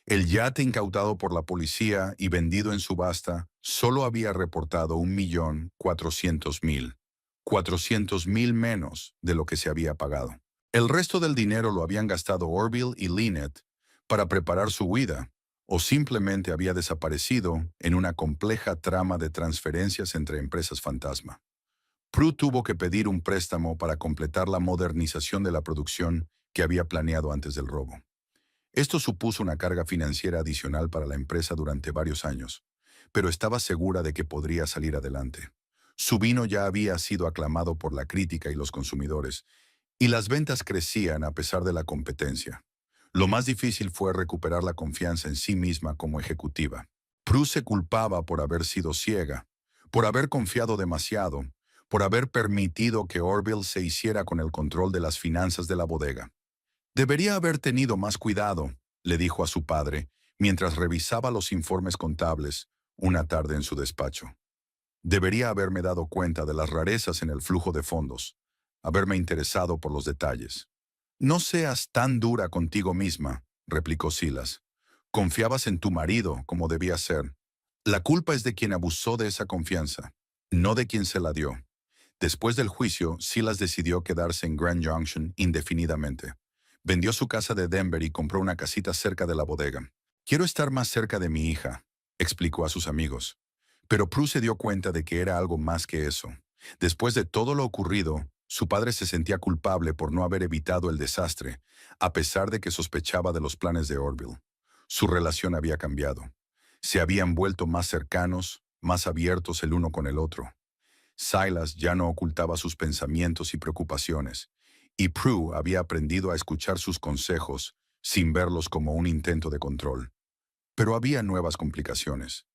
El yate incautado por la policía y vendido en subasta solo había reportado 1,400,000. 400,000 menos de lo que se había pagado. El resto del dinero lo habían gastado Orville y Lynette para preparar su huida, o simplemente había desaparecido en una compleja trama de transferencias entre empresas fantasma. Prue tuvo que pedir un préstamo para completar la modernización de la producción que había planeado antes del robo. Esto supuso una carga financiera adicional para la empresa durante varios años, pero estaba segura de que podría salir adelante. Su vino ya había sido aclamado por la crítica y los consumidores, y las ventas crecían a pesar de la competencia. Lo más difícil fue recuperar la confianza en sí misma como ejecutiva. Prue se culpaba por haber sido ciega, por haber confiado demasiado, por haber permitido que Orville se hiciera con el control de las finanzas de la bodega. Debería haber tenido más cuidado, le dijo a su padre, mientras revisaba los informes contables una tarde en su despacho. Debería haberme dado cuenta de las rarezas en el flujo de fondos, haberme interesado por los detalles. No seas tan dura contigo misma, replicó Silas. Confiabas en tu marido como debía ser. La culpa es de quien abusó de esa confianza, no de quien se la dio. Después del juicio, Silas decidió quedarse en Grand Junction indefinidamente. Vendió su casa de Denver y compró una casita cerca de la bodega. Quiero estar más cerca de mi hija, explicó a sus amigos. Pero Prue se dio cuenta de que era algo más que eso. Después de todo lo ocurrido, su padre se sentía culpable por no haber evitado el desastre, a pesar de que sospechaba de los planes de Orville. Su relación había cambiado. Se habían vuelto más cercanos, más abiertos el uno con el otro. Silas ya no ocultaba sus pensamientos y preocupaciones, y Prue había aprendido a escuchar sus consejos sin verlos como un intento de control. Pero había nuevas complicaciones.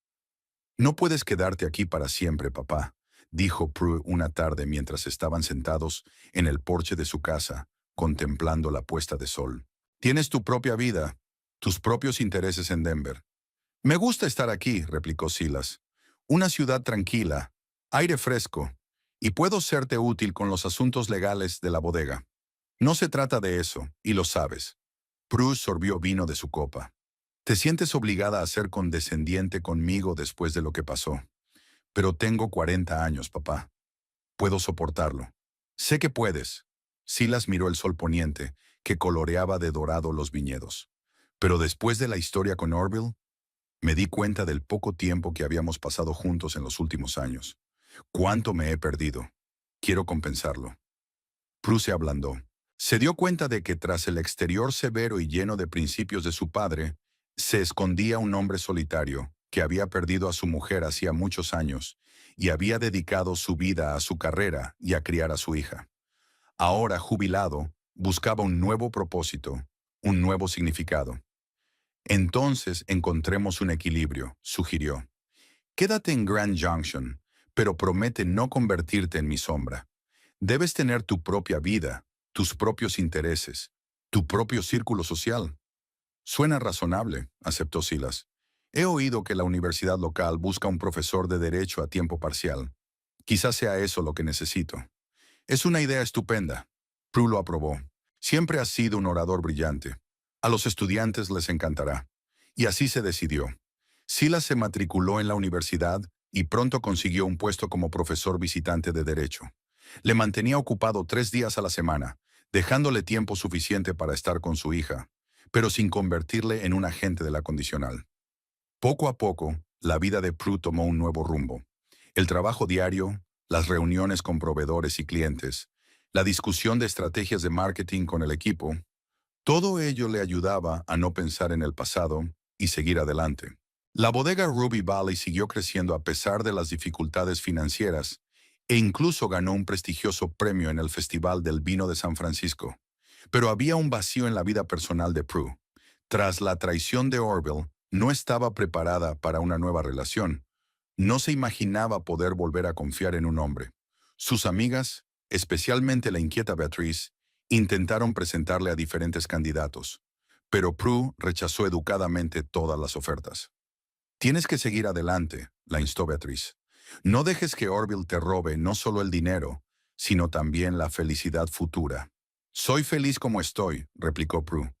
No puedes quedarte aquí para siempre, papá, dijo Prue una tarde mientras estaban sentados en el porche de su casa, contemplando la puesta de sol. Tienes tu propia vida, tus propios intereses en Denver. Me gusta estar aquí, replicó Silas. Una ciudad tranquila, aire fresco, y puedo serte útil con los asuntos legales de la bodega. No se trata de eso, y lo sabes. Prue sorbió vino de su copa. Te sientes obligada a ser condescendiente conmigo después de lo que pasó. Pero tengo 40 años, papá. Puedo soportarlo. Sé que puedes. Silas miró el sol poniente, que coloreaba de dorado los viñedos. Pero después de la historia con Orville, me di cuenta del poco tiempo que habíamos pasado juntos en los últimos años. ¿Cuánto me he perdido? Quiero compensarlo. Prue se ablandó. Se dio cuenta de que tras el exterior severo y lleno de principios de su padre, se escondía un hombre solitario que había perdido a su mujer hacía muchos años y había dedicado su vida a su carrera y a criar a su hija. Ahora, jubilado, buscaba un nuevo propósito, un nuevo significado. Entonces encontremos un equilibrio, sugirió. Quédate en Grand Junction, pero promete no convertirte en mi sombra. Debes tener tu propia vida, tus propios intereses, tu propio círculo social. Suena razonable, aceptó Silas. He oído que la universidad local busca un profesor de derecho a tiempo parcial. Quizás sea eso lo que necesito. Es una idea estupenda. Prue lo aprobó. Siempre has sido un orador brillante. A los estudiantes les encantará. Y así se decidió. Silas se matriculó en la universidad y pronto consiguió un puesto como profesor visitante de derecho. Le mantenía ocupado 3 días a la semana, dejándole tiempo suficiente para estar con su hija, pero sin convertirle en un agente de la condicional. Poco a poco, la vida de Prue tomó un nuevo rumbo. El trabajo diario, las reuniones con proveedores y clientes, la discusión de estrategias de marketing con el equipo, todo ello le ayudaba a no pensar en el pasado y seguir adelante. La bodega Ruby Valley siguió creciendo a pesar de las dificultades financieras e incluso ganó un prestigioso premio en el Festival del Vino de San Francisco. Pero había un vacío en la vida personal de Prue. Tras la traición de Orville, no estaba preparada para una nueva relación. No se imaginaba poder volver a confiar en un hombre. Sus amigas, especialmente la inquieta Beatriz, intentaron presentarle a diferentes candidatos, pero Prue rechazó educadamente todas las ofertas. Tienes que seguir adelante, la instó Beatriz. No dejes que Orville te robe no solo el dinero, sino también la felicidad futura. Soy feliz como estoy, replicó Prue.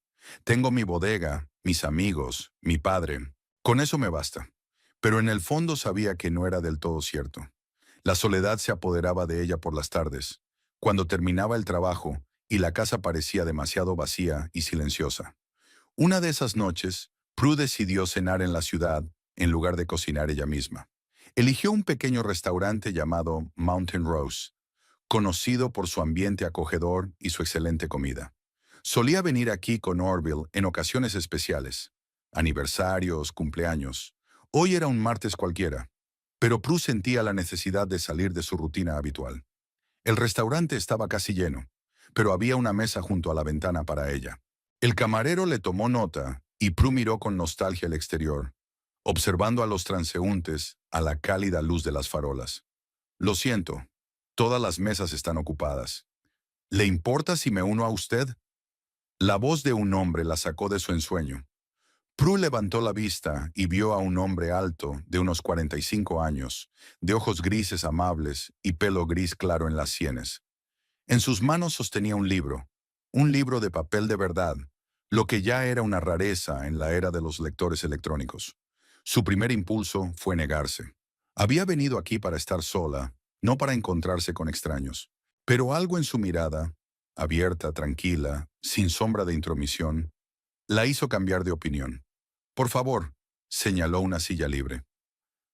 Tengo mi bodega, mis amigos, mi padre. Con eso me basta. Pero en el fondo sabía que no era del todo cierto. La soledad se apoderaba de ella por las tardes, cuando terminaba el trabajo y la casa parecía demasiado vacía y silenciosa. Una de esas noches, Prue decidió cenar en la ciudad en lugar de cocinar ella misma. Eligió un pequeño restaurante llamado Mountain Rose, conocido por su ambiente acogedor y su excelente comida. Solía venir aquí con Orville en ocasiones especiales, aniversarios, cumpleaños. Hoy era un martes cualquiera, pero Prue sentía la necesidad de salir de su rutina habitual. El restaurante estaba casi lleno, pero había una mesa junto a la ventana para ella. El camarero le tomó nota y Prue miró con nostalgia el exterior, observando a los transeúntes a la cálida luz de las farolas. Lo siento, todas las mesas están ocupadas. ¿Le importa si me uno a usted? La voz de un hombre la sacó de su ensueño. Prue levantó la vista y vio a un hombre alto, de unos 45 años, de ojos grises amables y pelo gris claro en las sienes. En sus manos sostenía un libro de papel de verdad, lo que ya era una rareza en la era de los lectores electrónicos. Su primer impulso fue negarse. Había venido aquí para estar sola, no para encontrarse con extraños. Pero algo en su mirada, abierta, tranquila, sin sombra de intromisión, la hizo cambiar de opinión. Por favor, señaló una silla libre.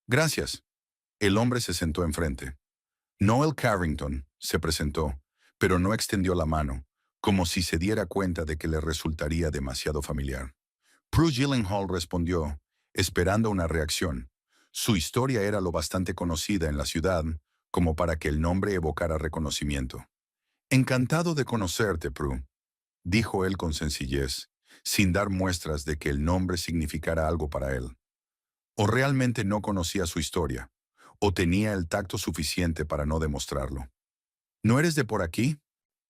Gracias. El hombre se sentó enfrente. Noel Carrington se presentó, pero no extendió la mano, como si se diera cuenta de que le resultaría demasiado familiar. Prue Gyllenhaal respondió, esperando una reacción. Su historia era lo bastante conocida en la ciudad como para que el nombre evocara reconocimiento. Encantado de conocerte, Prue, dijo él con sencillez, sin dar muestras de que el nombre significara algo para él. O realmente no conocía su historia, o tenía el tacto suficiente para no demostrarlo. ¿No eres de por aquí?,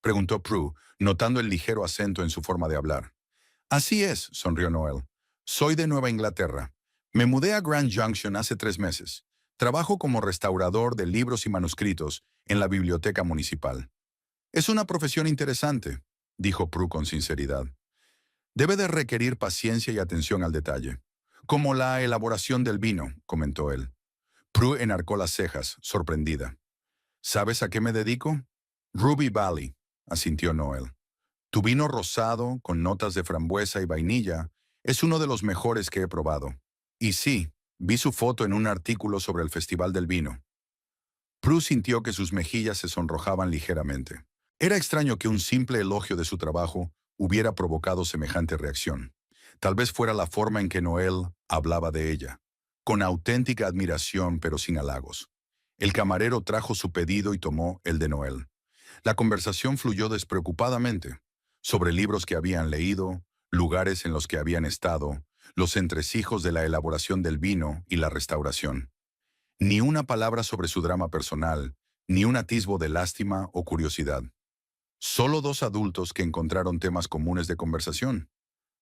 preguntó Prue, notando el ligero acento en su forma de hablar. Así es, sonrió Noel. Soy de Nueva Inglaterra. Me mudé a Grand Junction hace 3 meses. Trabajo como restaurador de libros y manuscritos en la biblioteca municipal. Es una profesión interesante, dijo Prue con sinceridad. Debe de requerir paciencia y atención al detalle. Como la elaboración del vino, comentó él. Prue enarcó las cejas, sorprendida. ¿Sabes a qué me dedico? Ruby Valley, asintió Noel. Tu vino rosado, con notas de frambuesa y vainilla, es uno de los mejores que he probado. Y sí, vi su foto en un artículo sobre el Festival del Vino. Prue sintió que sus mejillas se sonrojaban ligeramente. Era extraño que un simple elogio de su trabajo hubiera provocado semejante reacción. Tal vez fuera la forma en que Noel hablaba de ella, con auténtica admiración pero sin halagos. El camarero trajo su pedido y tomó el de Noel. La conversación fluyó despreocupadamente, sobre libros que habían leído, lugares en los que habían estado, los entresijos de la elaboración del vino y la restauración. Ni una palabra sobre su drama personal, ni un atisbo de lástima o curiosidad. Solo dos adultos que encontraron temas comunes de conversación.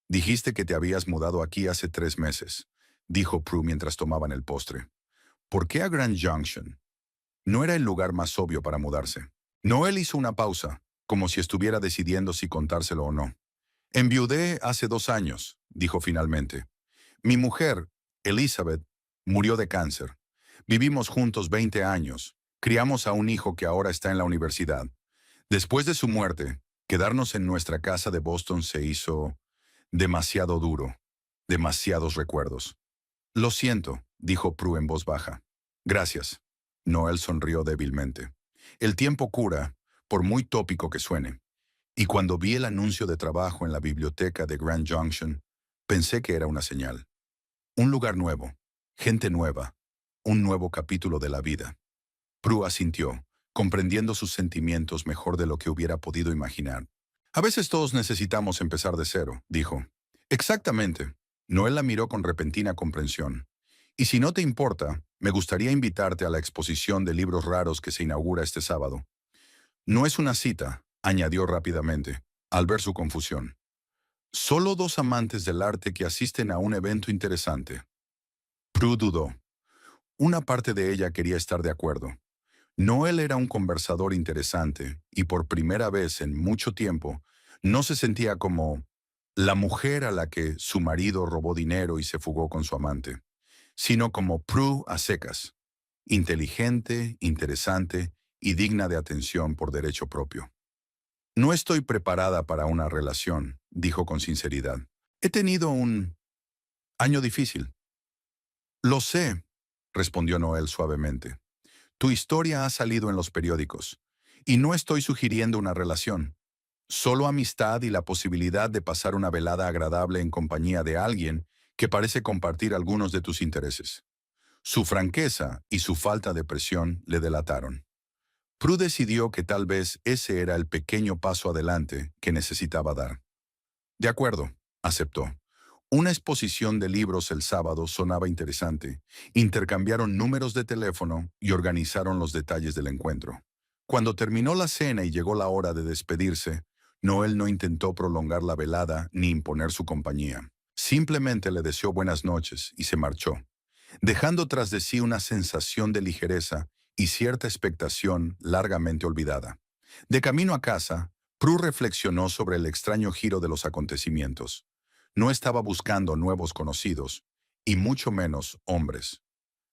Dijiste que te habías mudado aquí hace 3 meses, dijo Prue mientras tomaban el postre. ¿Por qué a Grand Junction? No era el lugar más obvio para mudarse. Noel hizo una pausa, como si estuviera decidiendo si contárselo o no. Enviudé hace 2 años, dijo finalmente. Mi mujer, Elizabeth, murió de cáncer. Vivimos juntos 20 años. Criamos a un hijo que ahora está en la universidad. Después de su muerte, quedarnos en nuestra casa de Boston se hizo demasiado duro. Demasiados recuerdos. Lo siento, dijo Prue en voz baja. Gracias. Noel sonrió débilmente. El tiempo cura, por muy tópico que suene. Y cuando vi el anuncio de trabajo en la biblioteca de Grand Junction, pensé que era una señal. Un lugar nuevo, gente nueva, un nuevo capítulo de la vida. Prue asintió, comprendiendo sus sentimientos mejor de lo que hubiera podido imaginar. A veces todos necesitamos empezar de cero, dijo. Exactamente. Noel la miró con repentina comprensión. Y si no te importa, me gustaría invitarte a la exposición de libros raros que se inaugura este sábado. No es una cita, añadió rápidamente, al ver su confusión. Solo dos amantes del arte que asisten a un evento interesante. Prue dudó. Una parte de ella quería estar de acuerdo. Noel era un conversador interesante y por primera vez en mucho tiempo no se sentía como la mujer a la que su marido robó dinero y se fugó con su amante, sino como Prue a secas, inteligente, interesante y digna de atención por derecho propio. No estoy preparada para una relación, dijo con sinceridad. He tenido un año difícil. Lo sé, respondió Noel suavemente. Tu historia ha salido en los periódicos, y no estoy sugiriendo una relación. Solo amistad y la posibilidad de pasar una velada agradable en compañía de alguien que parece compartir algunos de tus intereses. Su franqueza y su falta de presión le delataron. Prue decidió que tal vez ese era el pequeño paso adelante que necesitaba dar. De acuerdo, aceptó. Una exposición de libros el sábado sonaba interesante. Intercambiaron números de teléfono y organizaron los detalles del encuentro. Cuando terminó la cena y llegó la hora de despedirse, Noel no intentó prolongar la velada ni imponer su compañía. Simplemente le deseó buenas noches y se marchó, dejando tras de sí una sensación de ligereza y cierta expectación largamente olvidada. De camino a casa, Prue reflexionó sobre el extraño giro de los acontecimientos. No estaba buscando nuevos conocidos, y mucho menos hombres.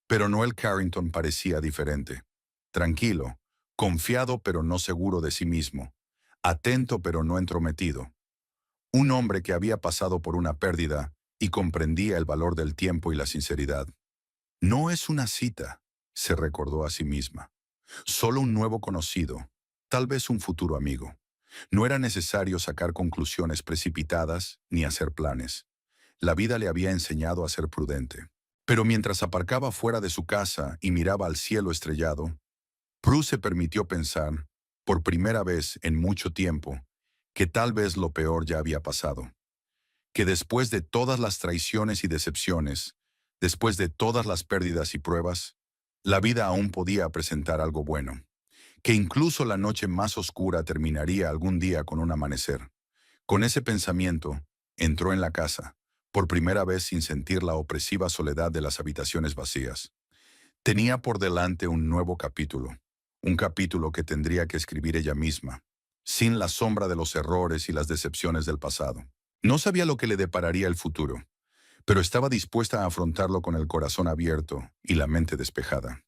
Pero Noel Carrington parecía diferente. Tranquilo, confiado pero no seguro de sí mismo, atento pero no entrometido. Un hombre que había pasado por una pérdida y comprendía el valor del tiempo y la sinceridad. No es una cita, se recordó a sí misma. Solo un nuevo conocido, tal vez un futuro amigo. No era necesario sacar conclusiones precipitadas ni hacer planes. La vida le había enseñado a ser prudente. Pero mientras aparcaba fuera de su casa y miraba al cielo estrellado, Prue se permitió pensar, por primera vez en mucho tiempo, que tal vez lo peor ya había pasado. Que después de todas las traiciones y decepciones, después de todas las pérdidas y pruebas, la vida aún podía presentar algo bueno. Que incluso la noche más oscura terminaría algún día con un amanecer. Con ese pensamiento, entró en la casa, por primera vez sin sentir la opresiva soledad de las habitaciones vacías. Tenía por delante un nuevo capítulo, un capítulo que tendría que escribir ella misma, sin la sombra de los errores y las decepciones del pasado. No sabía lo que le depararía el futuro, pero estaba dispuesta a afrontarlo con el corazón abierto y la mente despejada.